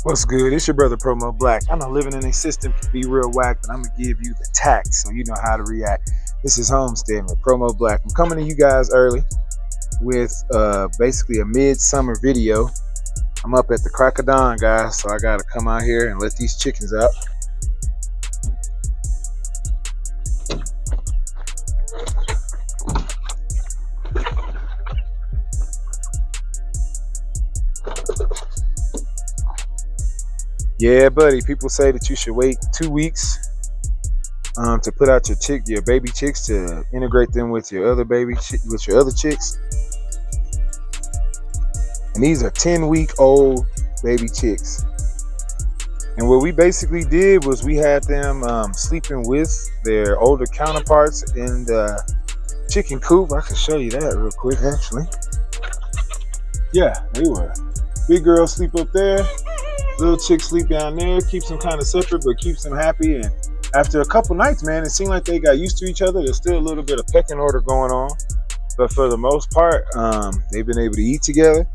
What's good? It's your brother PromoatBlack. I know living in a system can be real whack, but I'm gonna give you the tact so you know how to react. This is Homestead with PromoatBlack. I'm coming to you guys early with basically a midsummer video. I'm up at the crack of dawn, guys, so I gotta come out here and let these chickens out. Yeah, buddy. People say that you should wait 2 weeks to put out your baby chicks to integrate them with your other with your other chicks. And these are 10-week-old baby chicks. And what we basically did was we had them sleeping with their older counterparts in the chicken coop. I can show you that real quick, actually. Yeah, they were. Big girl sleep up there. Little chick sleep down there. Keeps them kind of separate, but keeps them happy. And after a couple nights, man, it seemed like they got used to each other. There's still a little bit of pecking order going on, but for the most part, they've been able to eat together,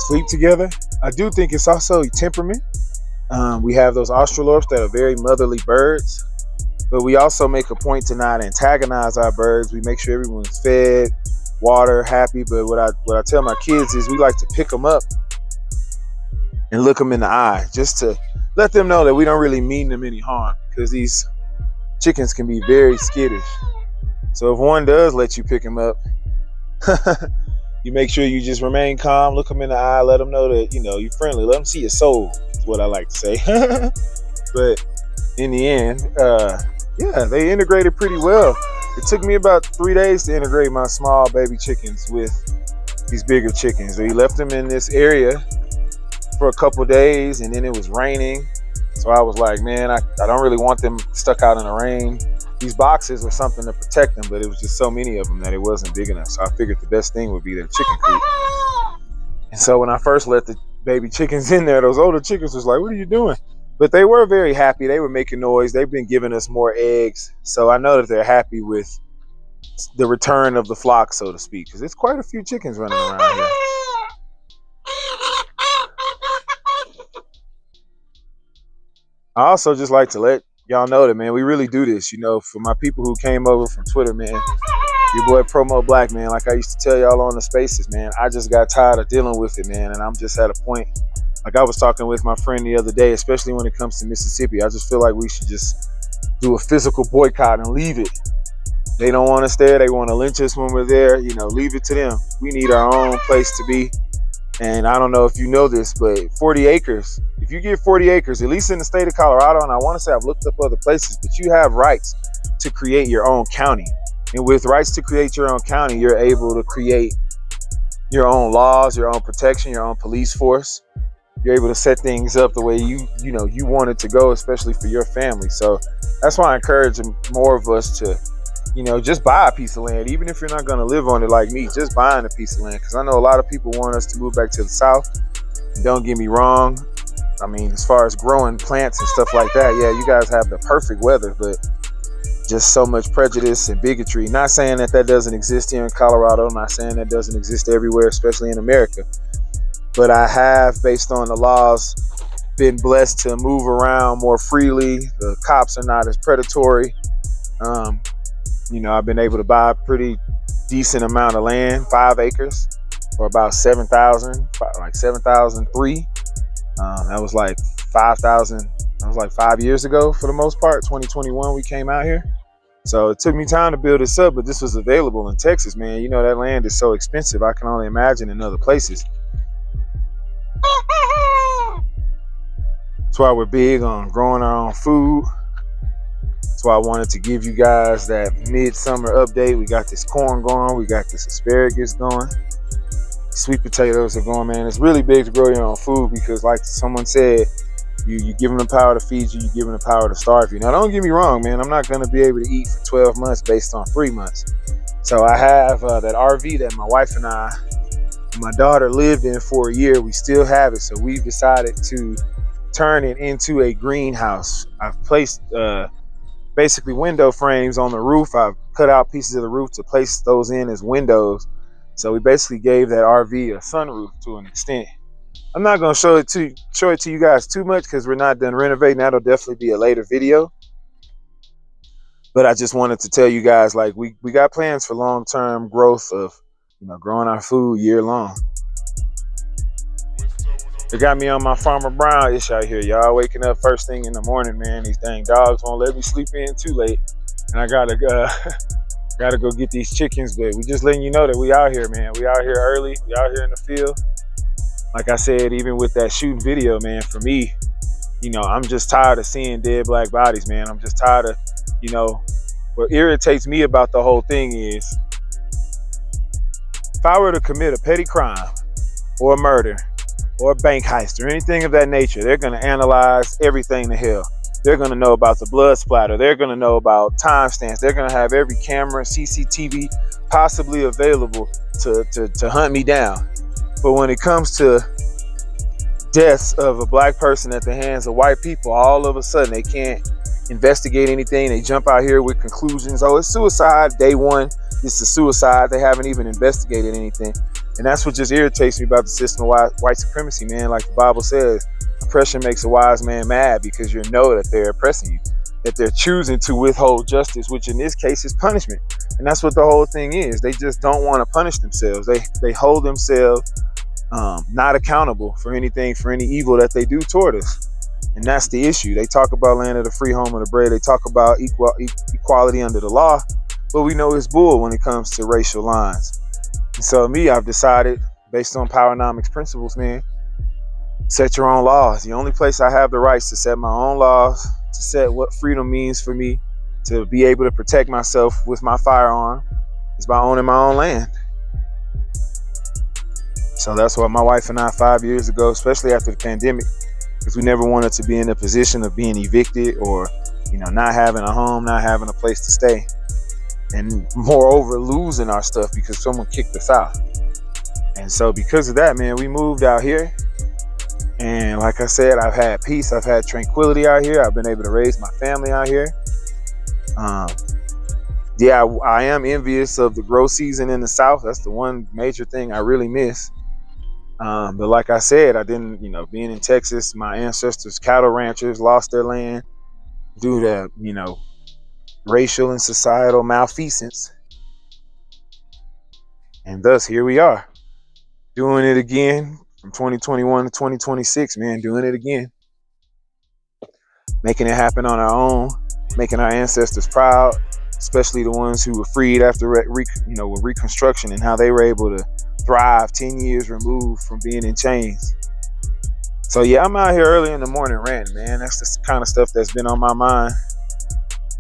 sleep together. I do think it's also temperament. We have those Australorps that are very motherly birds, but we also make a point to not antagonize our birds. We make sure everyone's fed, water, happy. But what I tell my kids is we like to pick them up and look them in the eye, just to let them know that we don't really mean them any harm, because these chickens can be very skittish. So if one does let you pick them up, you make sure you just remain calm, look them in the eye, let them know that you're friendly. Let them see your soul, is what I like to say. But in the end, yeah, they integrated pretty well. It took me about 3 days to integrate my small baby chickens with these bigger chickens. We left them in this area for a couple days, and then it was raining. So I was like, man, I don't really want them stuck out in the rain. These boxes were something to protect them, but it was just so many of them that it wasn't big enough. So I figured the best thing would be their chicken coop. And so when I first let the baby chickens in there, those older chickens was like, what are you doing? But they were very happy. They were making noise. They've been giving us more eggs. So I know that they're happy with the return of the flock, so to speak, because it's quite a few chickens running around here. I also just like to let y'all know that, man, we really do this. For my people who came over from Twitter, man, your boy PromoatBlack, man, like I used to tell y'all on the spaces, man, I just got tired of dealing with it, man. And I'm just at a point, like I was talking with my friend the other day, especially when it comes to Mississippi, I just feel like we should just do a physical boycott and leave it. They don't want us there. They want to lynch us when we're there. Leave it to them. We need our own place to be. And I don't know if you know this, but 40 acres, if you get 40 acres, at least in the state of Colorado, and I want to say I've looked up other places, but you have rights to create your own county. And with rights to create your own county, you're able to create your own laws, your own protection, your own police force. You're able to set things up the way you want it to go, especially for your family. So that's why I encourage more of us to just buy a piece of land, even if you're not going to live on it like me, just buying a piece of land. Because I know a lot of people want us to move back to the South. And don't get me wrong. I mean, as far as growing plants and stuff like that, yeah, you guys have the perfect weather, but just so much prejudice and bigotry. Not saying that doesn't exist here in Colorado. Not saying that doesn't exist everywhere, especially in America. But I have, based on the laws, been blessed to move around more freely. The cops are not as predatory. I've been able to buy a pretty decent amount of land, 5 acres, for about $7,000, like $7,003. That was like 5,000. That was like 5 years ago for the most part. 2021, we came out here. So it took me time to build this up, but this was available in Texas, man. That land is so expensive. I can only imagine in other places. That's why we're big on growing our own food. That's why I wanted to give you guys that midsummer update. We got this corn going. We got this asparagus going. Sweet potatoes are going, man. It's really big to grow your own food because, like someone said, you give them the power to feed you. You give them the power to starve you. Now, don't get me wrong, man. I'm not going to be able to eat for 12 months based on 3 months. So I have that RV that my wife and my daughter lived in for a year. We still have it. So we've decided to turn it into a greenhouse. I've placed basically window frames on the roof. I've cut out pieces of the roof to place those in as windows. So we basically gave that RV a sunroof to an extent. I'm not gonna show it to you guys too much because we're not done renovating. That'll definitely be a later video. But I just wanted to tell you guys, like, we got plans for long-term growth of, you know, growing our food year long. It got me on my Farmer Brown ish out here, y'all. Waking up first thing in the morning, man. These dang dogs won't let me sleep in too late, and I gotta go get these chickens. But we just letting you know that we out here, man. We out here early. We out here in the field. Like I said, even with that shooting video, man. For me, you know, I'm just tired of seeing dead black bodies, man. I'm just tired of, you know, what irritates me about the whole thing is, if I were to commit a petty crime or a murder or a bank heist or anything of that nature, they're going to analyze everything to hell. They're going to know about the blood splatter. They're going to know about timestamps. They're going to have every camera, CCTV possibly available to hunt me down. But when it comes to deaths of a black person at the hands of white people, all of a sudden they can't investigate anything. They jump out here with conclusions. Oh, it's suicide. Day one, this is suicide. They haven't even investigated anything. And that's what just irritates me about the system of white supremacy, man. Like the Bible says, oppression makes a wise man mad, because you know that they're oppressing you, that they're choosing to withhold justice, which in this case is punishment. And that's what the whole thing is. They just don't want to punish themselves. They hold themselves not accountable for anything, for any evil that they do toward us. And that's the issue. They talk about land of the free, home of the brave. They talk about equality under the law, but we know it's bull when it comes to racial lines. And so me, I've decided, based on Powernomics principles, man, set your own laws. The only place I have the rights to set my own laws, to set what freedom means for me, to be able to protect myself with my firearm, is by owning my own land. So that's what my wife and I, 5 years ago, especially after the pandemic, because we never wanted to be in a position of being evicted or, you know, not having a home, not having a place to stay, and moreover losing our stuff because someone kicked us out. And so because of that, man, we moved out here. And like I said, I've had peace, I've had tranquility out here. I've been able to raise my family out here. Yeah, I am envious of the grow season in the South. That's the one major thing I really miss. But like I said, I didn't, you know, being in Texas, my ancestors, cattle ranchers, lost their land due to, you know, racial and societal malfeasance. And thus, here we are, doing it again from 2021 to 2026, man, doing it again. Making it happen on our own, making our ancestors proud, especially the ones who were freed after, with Reconstruction, and how they were able to thrive 10 years removed from being in chains. So yeah, I'm out here early in the morning ranting, man. That's the kind of stuff that's been on my mind.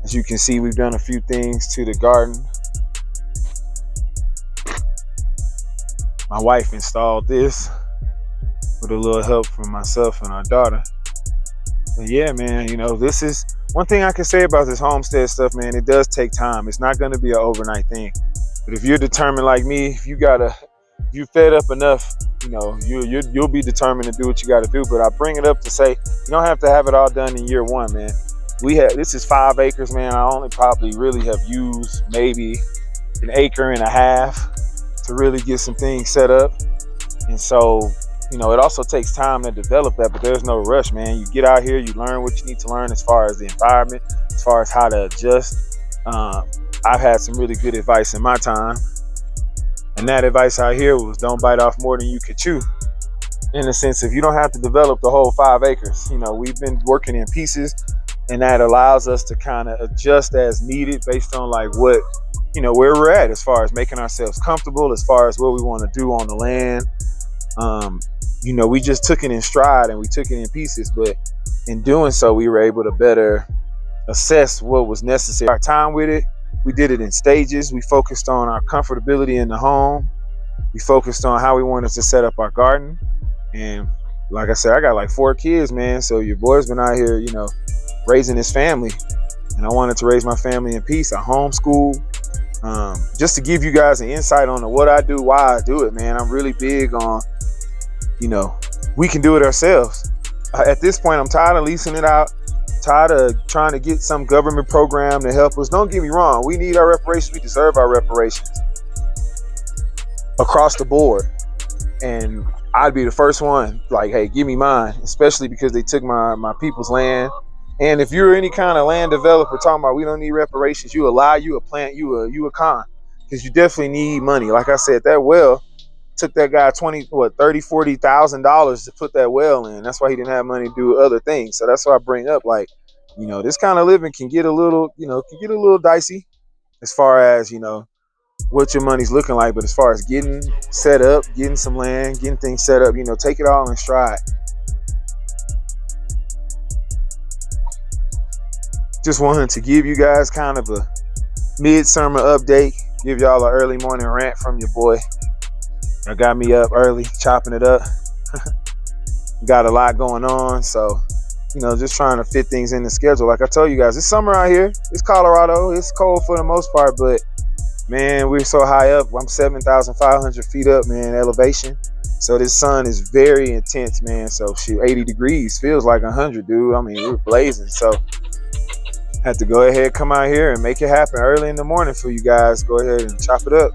As you can see, we've done a few things to the garden. My wife installed this with a little help from myself and our daughter. But yeah, man, you know, this is one thing I can say about this homestead stuff, man. It does take time. It's not going to be an overnight thing. But if you're determined like me, if you fed up enough, you know, you'll be determined to do what you got to do. But I bring it up to say, you don't have to have it all done in year one, man. This is 5 acres, man. I only probably really have used maybe 1.5 acres to really get some things set up. And so, you know, it also takes time to develop that, but there's no rush, man. You get out here, you learn what you need to learn as far as the environment, as far as how to adjust. I've had some really good advice in my time. And that advice out here was, don't bite off more than you could chew. In the sense, if you don't have to develop the whole 5 acres, you know, we've been working in pieces, and that allows us to kind of adjust as needed based on like what, you know, where we're at as far as making ourselves comfortable, as far as what we want to do on the land. You know, we just took it in stride and we took it in pieces, but in doing so, we were able to better assess what was necessary. Our time with it, we did it in stages. We focused on our comfortability in the home. We focused on how we wanted to set up our garden. And like I said, I got like 4 kids, man. So your boy's been out here, you know, raising his family. And I wanted to raise my family in peace. I homeschool. Just to give you guys an insight on what I do, why I do it, man. I'm really big on, you know, we can do it ourselves. At this point, I'm tired of leasing it out. Tired of trying to get some government program to help us. Don't get me wrong. We need our reparations. We deserve our reparations across the board. And I'd be the first one, like, hey, give me mine, especially because they took my people's land. And if you're any kind of land developer talking about we don't need reparations, you a lie, you a plant, you a con, because you definitely need money. Like I said, that well took that guy 20, what, 30, $40,000 to put that well in. That's why he didn't have money to do other things. So that's why I bring up, like, this kind of living can get a little, dicey as far as, what your money's looking like. But as far as getting set up, getting some land, getting things set up, take it all in stride. Just wanted to give you guys kind of a midsummer update, give y'all an early morning rant from your boy. I got me up early, chopping it up. Got a lot going on, so just trying to fit things in the schedule. Like I told you guys, it's summer out here. It's Colorado. It's cold for the most part, but man, we're so high up. I'm 7,500 feet up, man, elevation. So this sun is very intense, man. So shoot, 80 degrees feels like 100, dude. I mean, we're blazing. So had to go ahead, come out here and make it happen early in the morning for you guys. Go ahead and chop it up.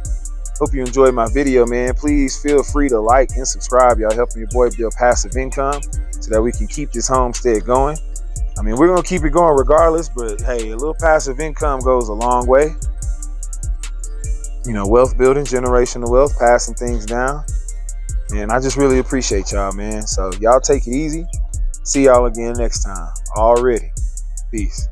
Hope you enjoyed my video, man. Please feel free to like and subscribe. Y'all helping your boy build passive income so that we can keep this homestead going. I mean, we're going to keep it going regardless, but hey, a little passive income goes a long way. Wealth building, generational wealth, passing things down. And I just really appreciate y'all, man. So y'all take it easy. See y'all again next time. Already. Peace.